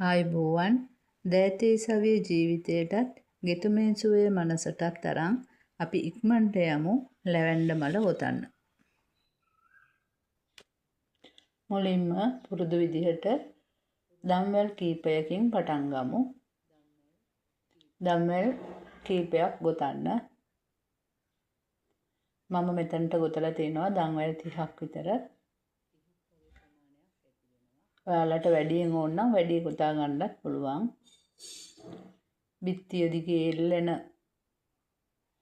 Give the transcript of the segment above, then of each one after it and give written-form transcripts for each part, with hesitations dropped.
ආයුබෝවන් දෑතේ සවිය ජීවිතයටත් ගෙතුමේ සුවය මනසටත් තරම් අපි ඉක්මනට යමු ලැවැන්ඩ මල ගොතන්න. මුලින්ම පුරුදු විදිහට දම්වැල් කීපයකින් පටන් ගමු. දම්වැල් කීපයක් ගොතන්න. මම මෙතනට ගොතලා තියෙනවා දම්වැල් 30ක් විතර. ඔයාලට වැඩියෙන් ඕන නම් වැඩි ගොතා ගන්නත් පුළුවන්. බිත්තිය දිගේ එල්ලෙන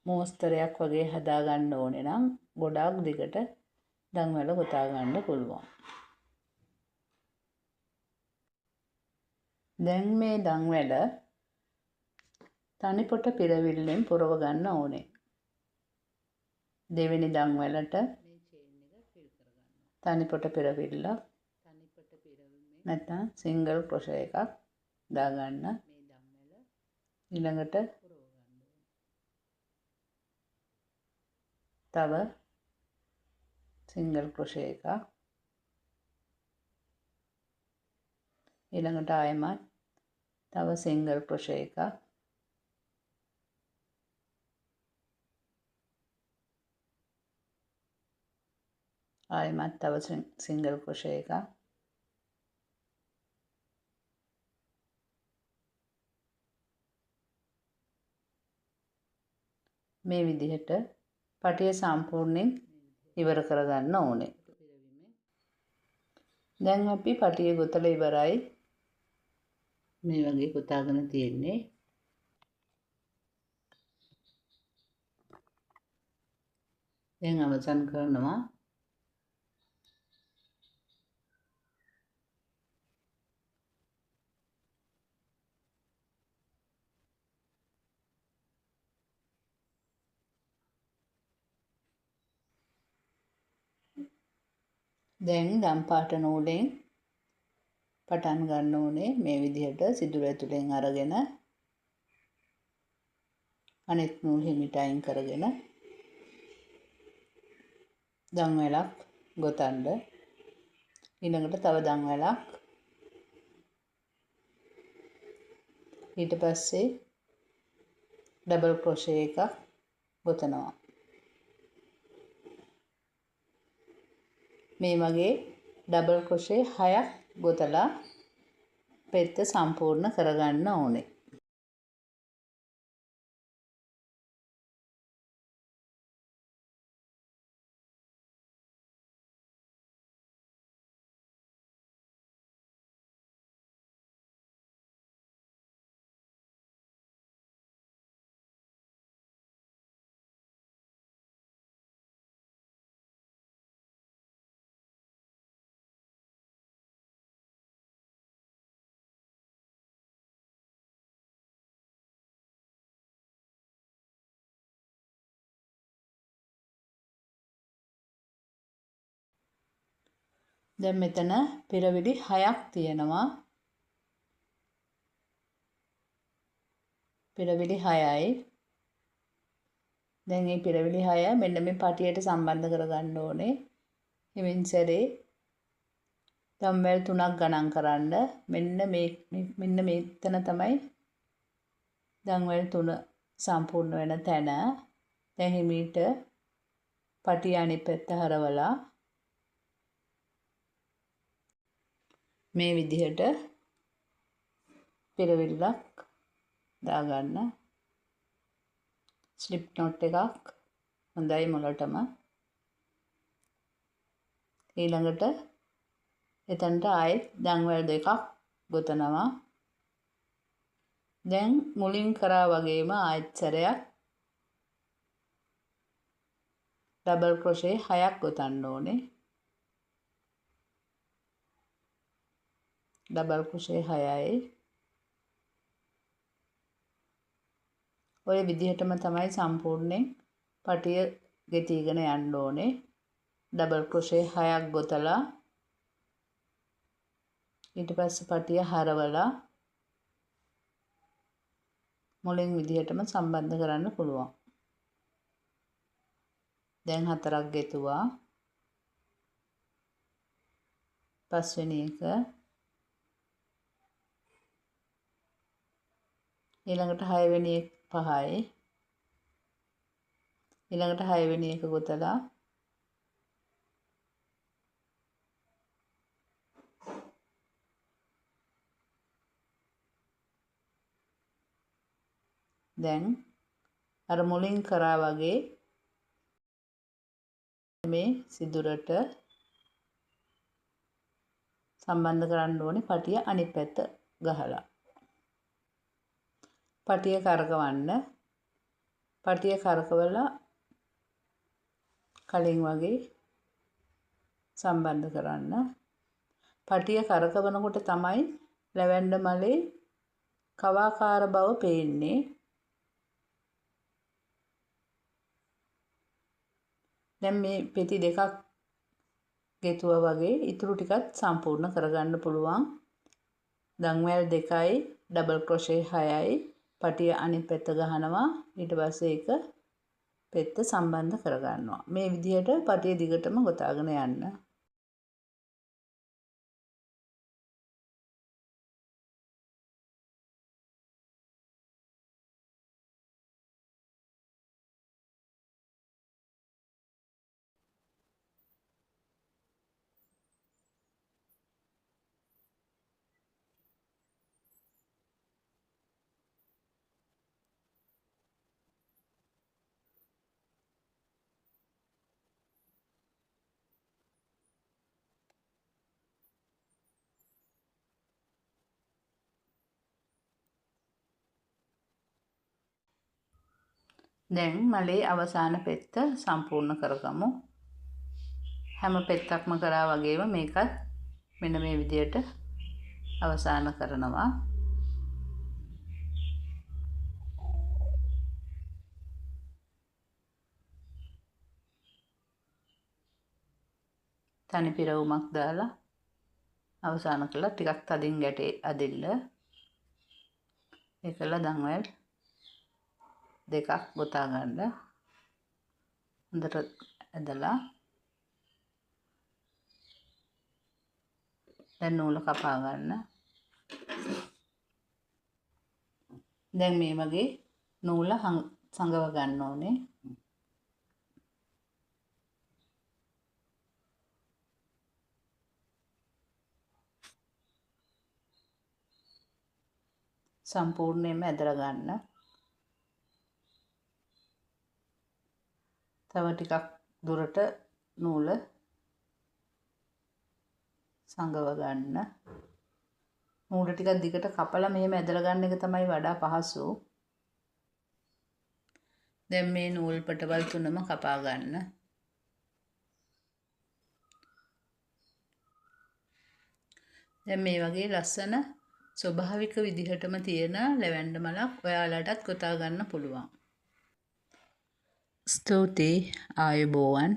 මෝස්තරයක් වගේ හදා ගන්න ඕනේ නම් ගොඩාක් දිගට දම්වැල ගොතා ගන්න පුළුවන්. දැන් මේ දම්වැල තනිපොට පිරවිල්ලෙන් පුරව ගන්න ඕනේ. දෙවෙනි දම්වැලට තනිපොට පිරවිල්ල නැත්නම් සිංගල් ක්‍රොෂේ එකක් දාගන්න. ඊළඟට තව සිංගල් ක්‍රොෂේ එකක්. ඊළඟට ආයෙමත් තව සිංගල් ක්‍රොෂේ එකක්. ආයෙමත් තව සිංගල් ක්‍රොෂේ එකක්. මේ විදිහට පටිය සම්පූර්ණයෙන් ඉවර කරගන්න ඕනේ. දැන් අපි පටිය ගොතලා ඉවරයි. මේ වගේ ගොතාගෙන තියෙන්නේ. දැන් අවසන් කරනවා. දැන් දම් පාට නූලෙන් පටන් ගන්න ඕනේ. මේ විදිහට සිදුර ඇතුලෙන් අරගෙන අනෙත් නූල් හිමිට අයින් කරගෙන දම්වැලක් ගොතන්න. ඊළඟට තව දම්වැලක්. ඊට පස්සේ ඩබල් ක්‍රොෂේ එකක් ගොතනවා. මේ වගේ ඩබල් ක්‍රොෂේ 6ක් ගොතලා පෙත්ත සම්පූර්ණ කරගන්න ඕනේ. දැන් මෙතන පිරවිලි 6ක් තියෙනවා. පිරවිලි 6යි. දැන් මේ පිරවිලි 6 මෙන්න මේ පටියට සම්බන්ධ කරගන්න ඕනේ. හිමින් සැරේ දම්වැල් 3ක් ගණන් කරන්න. මෙන්න මෙතන තමයි දම්වැල් 3 සම්පූර්ණ වෙන තැන. දැන් හිමීට පටිය අනිත් පැත්ත හරවලා මේ විදිහට පිරවිල්ලක් දාගන්න. ස්ලිප් knot එකක් හොඳයි මුලටම. ඊළඟට එතනට ආයෙත් දම්වැල් දෙකක් ගොතනවා. දැන් මුලින් කරා වගේම ආයෙත් සැරයක් ඩබල් ක්‍රොෂේ 6ක් ගොතන්න ඕනේ. ඩබල් ක්‍රොෂේ 6යි. ඔය විදිහටම තමයි සම්පූර්ණයෙන් පටිය ගෙතිගෙන යන්න ඕනේ. ඩබල් ක්‍රොෂේ 6ක් ගොතලා ඊට පස්සේ පටිය හරවලා මුලින් විදිහටම සම්බන්ධ කරන්න පුළුවන්. දැන් 4ක් ගෙතුවා. පස්වෙනි එක ඊළඟට 6 වෙනි එක 5යි. ඊළඟට 6 වෙනි එක ගොතලා දැන් අර මුලින් කරා වගේ මේ සිදුරට සම්බන්ධ කරන්න ඕනේ පටිය අනිත් පැත්ත ගහලා. පටිය කරකවන්න. පටිය කරකවලා කලින් වගේ සම්බන්ධ කරන්න. පටිය කරකවනකොට තමයි ලැවැන්ඩර් මලේ කවාකාර බව පේන්නේ. දැන් මේ පෙති දෙකක් ගෙතුවා වගේ ඉතුරු ටිකත් සම්පූර්ණ කරගන්න පුළුවන්. දන්වැල් 2යි ඩබල් ක්‍රොෂේ 6යි පටිය අනිත් පැත්ත ගහනවා. ඊට පස්සේ ඒක පෙත්ත සම්බන්ධ කරගන්නවා. මේ විදිහට පටිය දිගටම ගොතාගෙන යන්න. දැන් මලේ අවසාන පෙත්ත සම්පූර්ණ කරගමු. හැම පෙත්තක්ම කරා වගේම මේකත් මෙන්න මේ විදියට අවසාන කරනවා. තනි පිරවුමක් දාලා අවසාන කළා. ටිකක් තදින් ගැටේ අදින්න. ඒකල දන්වැල් දෙකක් ගොතා ගන්න. හොඳට ඇදලා දැන් නූල කපා ගන්න. දැන් මේ වගේ නූල සංගව ගන්න ඕනේ. සම්පූර්ණයෙන්ම ඇදලා ගන්න. තව ටිකක් දුරට නූල සංගව ගන්න. නූල ටිකක් දිගට කපලා මෙහෙම ඇදලා ගන්න එක තමයි වඩා පහසු. දැන් මේ නූල් පටවල් තුනම කපා ගන්න. දැන් මේ වගේ ලස්සන ස්වභාවික විදිහටම තියෙන ලැවැන්ඩර් මලක් ඔයාලටත් ගොතා ගන්න පුළුවන්. ස්තුතියි ආයුබෝවන්.